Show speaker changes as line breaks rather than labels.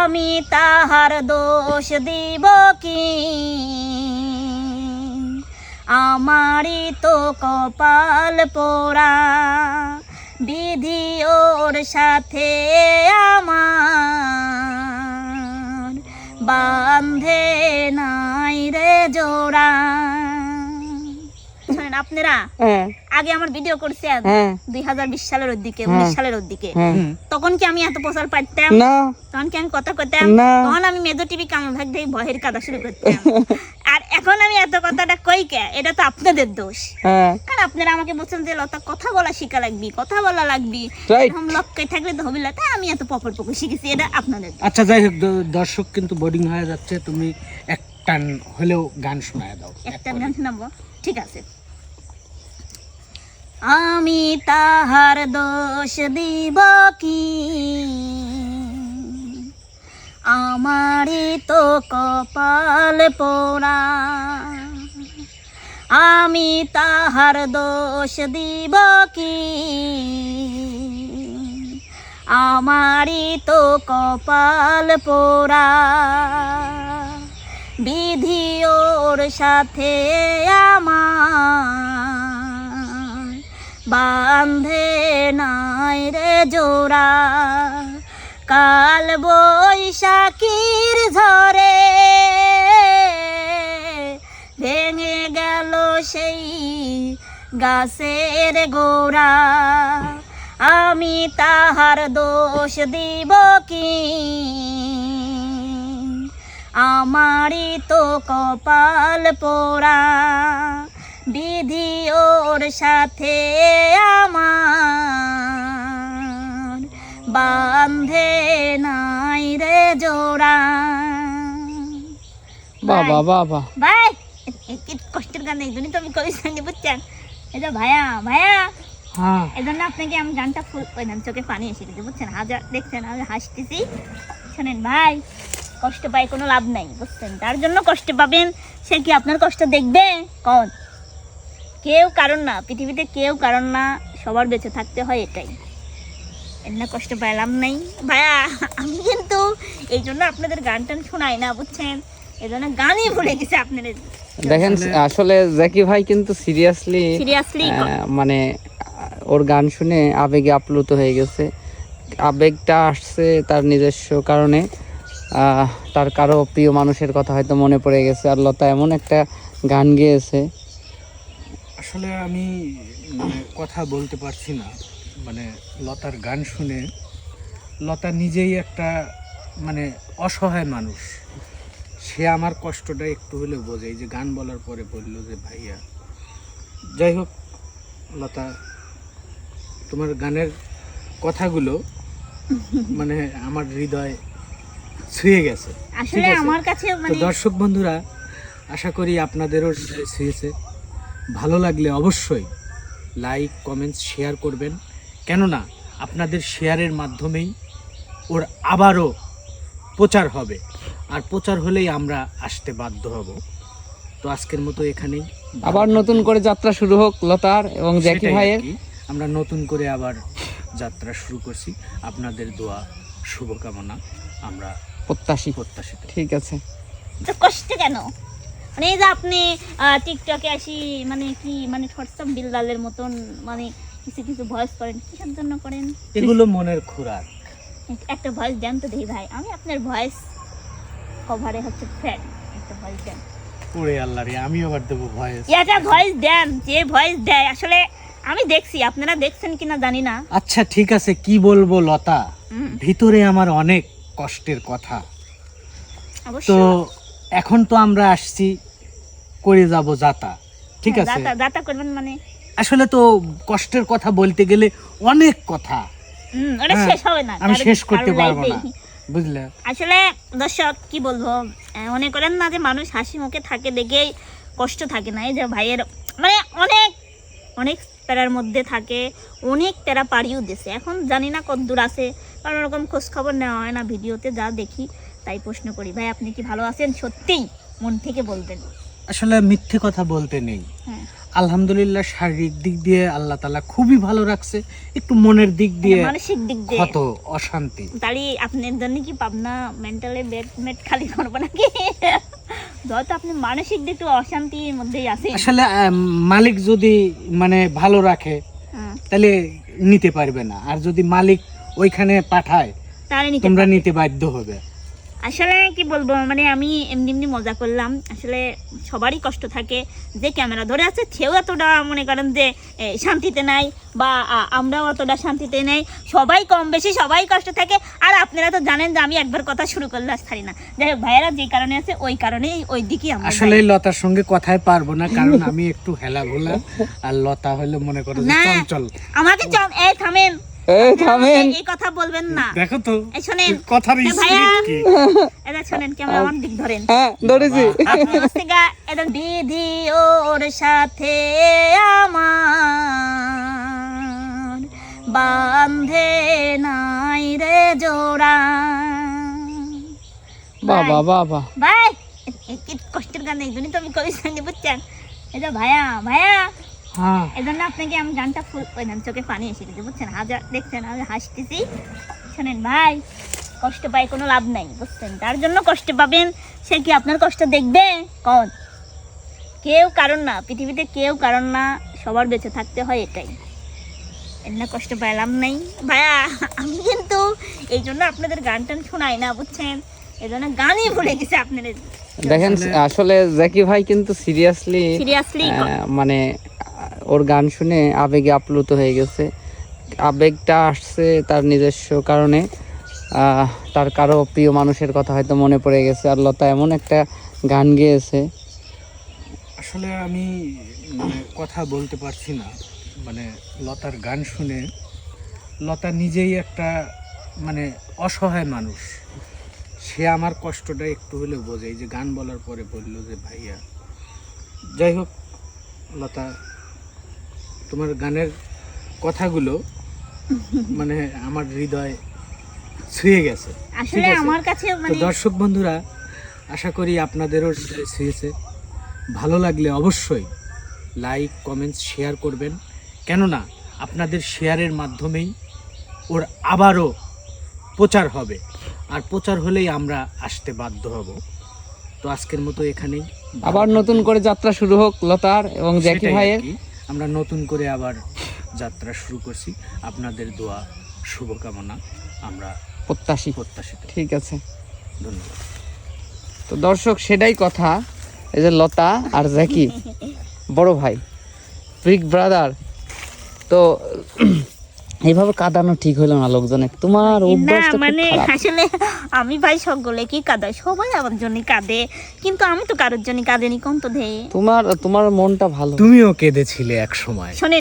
আমি তাহার দোষ দিব কি, আমারই তো কপাল পোড়া, বিধি ওর সাথে আমার বান্ধে নাই রে জোড়া। শোনেন আপনারা, আগে আমার ভিডিও করছেন 2020 সালের দিকে, 19 সালের দিকে, তখন কি আমি এত প্রচার পাইতাম? তখন কি আমি কথা কইতাম? তখন আমি মেজর টিভি কামাল ভাগ দিয়ে ভয়ের কাদা শুরু করতাম। আর এখন আমি এত কথাটা কই কে? এটা তো আপনাদের দোষ। কারণ আপনারা আমাকে বলছেন যে লতা কথা বলা শিখা লাগবি, কথা বলা লাগবি, এরকম লক্ষ্যে থাকলে তো হবে না। তাই আমি এত পকর পকর শিখেছি, এটা আপনাদের।
আচ্ছা যাই হোক, দর্শক কিন্তু বোর্ডিং হয়ে যাচ্ছে, তুমি একটা হলেও গান শোনায় দাও।
একটা গান শোনাবো? ঠিক আছে। আমি তাহার দোষ দিব কি, আমারই তো কপাল পোড়া, আমি তাহার দোষ দিব কি, আমারই তো কপাল পোড়া, বিধি ওর সাথে আমার বান্ধে নাই রে জোড়া। কাল বৈশাখীর ঝড়ে ভেঙে গেল সেই গাছের গোড়া, আমি তাহার দোষ দিব কি, আমারই তো কপাল পোড়া, বিধি ওর সাথে আমার বান্ধে নাই রে জোড়া।
বাবা বাবা
ভাই, কি কষ্টের গান, এই জন্যই তো আমি কবি সঙ্গে বুঝছেন। এই যে ভাইয়া ভাইয়া, এই জন্য আপনাকে আমি গানটা ফুল ওই না, চোখে পানি এসে গেছে বুঝছেন। হাজার দেখছেন আমি হাসতেছি। শোনেন ভাই, কষ্ট পাই কোনো লাভ নাই বুঝছেন। তার জন্য কষ্ট পাবেন, সে কি আপনার কষ্ট দেখবে? কোন কেউ কারণ না, পৃথিবীতে কেউ কারণ না, সবার বেঁচে থাকতে হয়, এটাই। এমনি কষ্ট পাইলাম নাই ভাইয়া। আমি কিন্তু এই জন্য আপনাদের গান টান শোনাই না বুঝছেন, এই জন্য গানই ভুলে গেছে আপনাদের।
দেখেন আসলে জ্যাকি ভাই কিন্তু সিরিয়াসলি মানে ওর গান শুনে আবেগে আপ্লুত হয়ে গেছে। আবেগটা আসছে তার নিজস্ব কারণে, তার কারো প্রিয় মানুষের কথা হয়তো মনে পড়ে গেছে, আর লতা এমন একটা গান গেয়েছে।
আসলে আমি কথা বলতে পারছি না, মানে লতার গান শুনে লতা নিজেই একটা মানে অসহায় মানুষ, সে আমার কষ্টটা একটু হলেও বোঝে। এই যে গান বলার পরে বললো যে ভাইয়া, যাই হোক লতা, তোমার গানের কথাগুলো মানে আমার হৃদয় ছুঁয়ে গেছে।
আসলে আমার কাছে
তো দর্শক বন্ধুরা, আশা করি আপনাদেরও ছুঁয়েছে। ভালো লাগলে অবশ্যই লাইক কমেন্টস শেয়ার করবেন, কেননা আপনাদের শেয়ারের মাধ্যমেই ওর আবারও প্রচার হবে, আর প্রচার হলেই আমরা আসতে বাধ্য হব। তো আজকের মতো এখানেই,
আবার নতুন করে যাত্রা শুরু হোক লতার এবং জ্যাকি ভাইয়ের।
আমরা নতুন করে আবার যাত্রা শুরু করছি, আপনাদের দোয়া শুভকামনা আমরা প্রত্যাশিত।
ঠিক আছে।
তো কষ্ট কেন? মানে এই যে আপনি টিকটকে আসি মানে কি মানে হোয়াটসঅ্যাপ বিল্লালের মতন মানে কিছু কিছু ভয়েস করেন, কিসের জন্য করেন?
এগুলো মনের খোরাক।
একটা ভয়েস দেন তো দেখি ভাই, আমি আপনার ভয়েস কভারে হচ্ছে ফ্যান, একটা ভয়েস দেন।
ওরে আল্লাহ রে, আমি আবার দেবো ভয়েস?
এটা ভয়েস দেন, যে ভয়েস দেয় আসলে আমি দেখছি, আপনারা দেখছেন কিনা জানি না।
আচ্ছা ঠিক আছে, কি বলবো লতা, ভিতরে আমার অনেক কষ্টের কথা। তো এখন তো আমরা আসছি করে যাব যাতা, ঠিক আছে?
যাতা করবেন মানে
আসলে তো কষ্টের কথা বলতে গেলে অনেক কথা,
ওটা শেষ হবে না,
আমি শেষ করতে পারবো না, বুঝলে?
আসলে দর্শক কি বলবো, মনে করেন না যে মানুষ হাসি মুখে থাকে দেখেই কষ্ট থাকে না। এই যে ভাইয়ের মানে অনেক অনেক প্যারার মধ্যে থাকে, অনেক প্যারা পাড়িও দিয়েছে, এখন জানি না কত দূর আছে, কারণ ওরকম খোঁজ খবর নেওয়া হয় না, ভিডিওতে যা দেখি তাই প্রশ্ন করি। ভাই আপনি কি ভালো আছেন? সত্যিই মন থেকে বলবেন।
আসলে মিথ্যে কথা বলতে নেই, আলহামদুলিল্লাহ শারীরিক দিক দিয়ে আল্লাহ তাআলা খুবই ভালো রাখছে, একটু মনের দিক দিয়ে
মানসিক দিক দিয়ে
কত অশান্তি।
তাহলে আপনার জন্য কি পাবনা মেন্টালি বেড খালি করবো নাকি? যত আপনি মানসিক দিক একটু অশান্তির মধ্যেই আছেন।
আসলে মালিক যদি মানে ভালো রাখে
হ্যাঁ,
তাহলে নিতে পারবে না, আর যদি মালিক ওইখানে পাঠায়
তাহলে নিতে
তোমরা
পারবে।
নিতে বাধ্য হবে।
আসলে কি বলবো, মানে আমি এমনি এমনি মজা করলাম। আসলে সবারই কষ্ট থাকে, যে ক্যামেরা ধরে আছে সেও এতটা মনে করেন যে শান্তিতে নাই, বা আমরাও অতটা শান্তিতে নেই। সবাই কম বেশি সবাই কষ্ট থাকে। আর আপনারা তো জানেন যে আমি একবার কথা শুরু করলে আর ছাড়ি না। যাই হোক, ভাইয়েরা যে কারণে আছে ওই কারণেই ওই দিকেই আমরা
আসলে
যাই।
লতার সঙ্গে কথাই পারবো না, কারণ আমি একটু হেলা ভোলা, আর লতা হলো মনে করো যে
না,
চঞ্চল।
আমাকে এই থামেন,
এই থামেন,
এই কথা বলবেন না।
দেখো তো
এই শোনেন,
কথার
এ ভাইয়া,
স্পিরিট কি।
এটা শোনেন, ক্যামেরা আমার দিক ধরেন।
হ্যাঁ ধরেছি।
আপনার কাছ থেকে এটা বিধি ওর সাথে আমার বান্ধে নাই রে জোড়া।
বাবা বাবা,
ভাই, কি কষ্টের গান, এই জন্যই তো আমি কবি সঙ্গে বুঝছেন। এই যে ভাইয়া ভাইয়া,
হ্যাঁ
এই জন্য আপনাকে আমি গানটা ফুল ওই না, চোখে পানি এসে গেছে বুঝছেন। হাজার দেখছেন আমি হাসতেছি। শোনেন ভাই, কষ্ট পাই কোনো লাভ নাই বুঝছেন। তার জন্য কষ্ট পাবেন, সে কি আপনার কষ্ট দেখবে? কন কেউ কারণ না, পৃথিবীতে কেউ কারণ না, সবার বেঁচে থাকতে হয়, এটাই। এর না কষ্ট পাইলাম নাই ভাইয়া। আমি কিন্তু এই জন্য আপনাদের গান টান শোনাই না বুঝছেন, এই জন্য গানই ভুলে গেছে আপনাদের।
দেখেন আসলে জ্যাকি ভাই কিন্তু সিরিয়াসলি
সিরিয়াসলি
মানে ওর গান শুনে আবেগে আপ্লুত হয়ে গেছে। আবেগটা আসছে তার নিজস্ব কারণে, তার কারো প্রিয় মানুষের কথা হয়তো মনে পড়ে গেছে, আর লতা এমন একটা গান গেয়েছে।
আসলে আমি মানে কথা বলতে পারছি না, মানে লতার গান শুনে লতা নিজেই একটা মানে অসহায় মানুষ, সে আমার কষ্টটা একটু হলেও বোঝে। এই যে গান বলার পরে বললো যে ভাইয়া, যাই হোক লতা, তোমার গানের কথাগুলো মানে আমার হৃদয় ছুঁয়ে গেছে।
আসলে
ঠিক আছে?
আমার কাছে
তো
মানে
দর্শক বন্ধুরা, আশা করি আপনাদেরও হৃদয় ছুঁয়েছে। ভালো লাগলে অবশ্যই লাইক কমেন্টস শেয়ার করবেন, কেননা আপনাদের শেয়ারের মাধ্যমেই ওর আবারও প্রচার হবে, আর প্রচার হলেই আমরা আসতে বাধ্য হব। তো আজকের মতো এখানেই,
আবার নতুন করে যাত্রা শুরু হোক লতার এবং জ্যাকি
সেটাই আর
ভাইয়ের।
কি। আমরা নতুন করে আবার যাত্রা শুরু করছি, আপনাদের দোয়া শুভকামনা আমরা প্রত্যাশিত।
ঠিক আছে,
ধন্যবাদ।
তো দর্শক সেটাই কথা, এই যে লতা আর জ্যাকি বড় ভাই, বিগ ব্রাদার। তো এইভাবে কাঁদানো ঠিক হলো না লোকজনের, তোমার
না
অভ্যাসটা খুব
মানে
খারাপ।
আসলে আমি ভাই সকলে কি কাঁদায়, সবাই আমার জন্য কাঁদে, কিন্তু আমি তো কারোর জন্য কাঁদেনি কোন তো ধে।
তোমার মনটা ভালো।
তুমিও কেঁদেছিলে এক সময়।
শোনেন